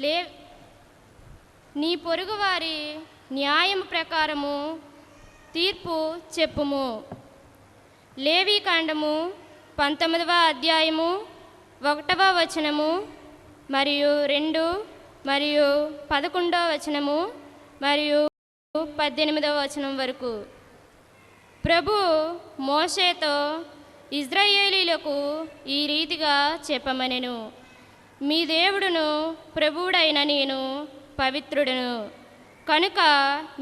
లే నీ పొరుగువారి న్యాయం ప్రకారము తీర్పు చెప్పుము. లేవీకాండము 19వ అధ్యాయము 1వ వచనము మరియు 2 మరియు 11వ వచనము మరియు 18వ వచనం వరకు. ప్రభు మోషేతో ఇశ్రాయేలీయులకు ఈ రీతిగా చెప్పమనెను. మీ దేవుడును ప్రభువుడైన నేను పవిత్రుడను కనుక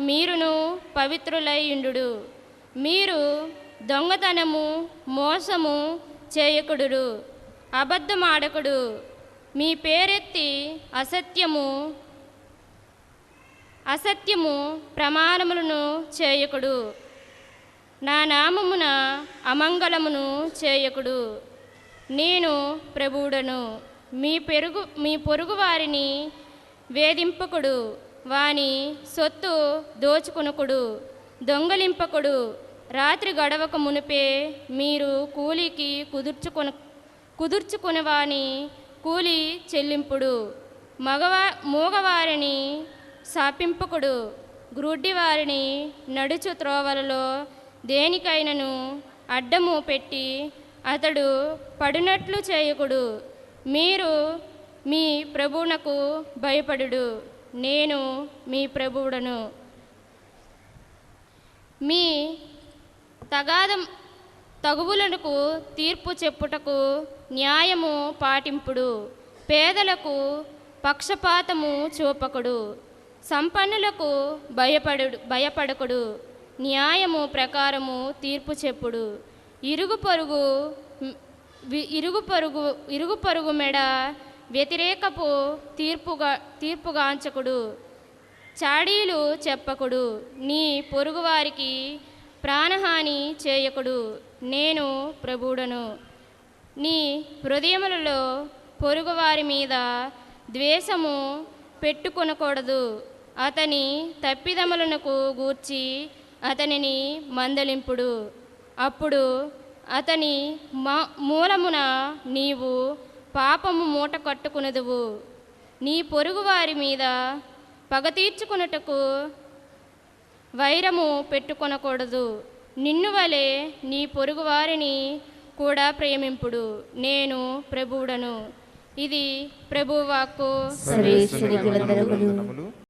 మీరును పవిత్రులై ఉండుడు. మీరు దొంగతనము మోసము చేయకుడురు, అబద్ధమాడకుడు, మీ పేరెత్తి అసత్యము ప్రమాణములను చేయకుడు, నా నామమున అమంగళమును చేయకుడు. నేను ప్రభువుడను. మీ పొరుగు వారిని వేధింపకుడు, వాని సొత్తు దోచుకొనకుడు, దొంగలింపకుడు. రాత్రి గడవక మునిపే మీరు కూలికి కుదుర్చుకుని వాని కూలి చెల్లింపుడు. మూగవారిని శాపింపకుడు, గ్రుడ్డివారిని నడుచు త్రోవలలో దేనికైనను అడ్డము పెట్టి అతడు పడినట్లు చేయకుడు. మీరు మీ ప్రభువునకు భయపడుడు. నేను మీ ప్రభువుడను. మీ తగువులకు తీర్పు చెప్పుటకు న్యాయము పాటింపుడు. పేదలకు పక్షపాతము చూపకుడు, సంపన్నులకు భయపడకుడు. న్యాయము ప్రకారము తీర్పు చెప్పుడు. ఇరుగు పొరుగు మెడ వ్యతిరేకపు తీర్పుగాంచకుడు. చాడీలు చెప్పకుడు. నీ పొరుగువారికి ప్రాణహాని చేయకుడు. నేను ప్రభువుడను. నీ హృదయములలో పొరుగువారి మీద ద్వేషము పెట్టుకొనకూడదు. అతని తప్పిదములను గూర్చి అతనిని మందలింపుడు. అప్పుడు అతని మూలమున నీవు పాపము మూట కట్టుకునదువు. నీ పొరుగువారి మీద పగ తీర్చుకొనుటకు వైరము పెట్టుకొనకూడదు. నిన్ను వలె నీ పొరుగువారిని కూడా ప్రేమింపుడు. నేను ప్రభువుడను. ఇది ప్రభువాక్కు. సర్వేశ్వరికి వందనములు.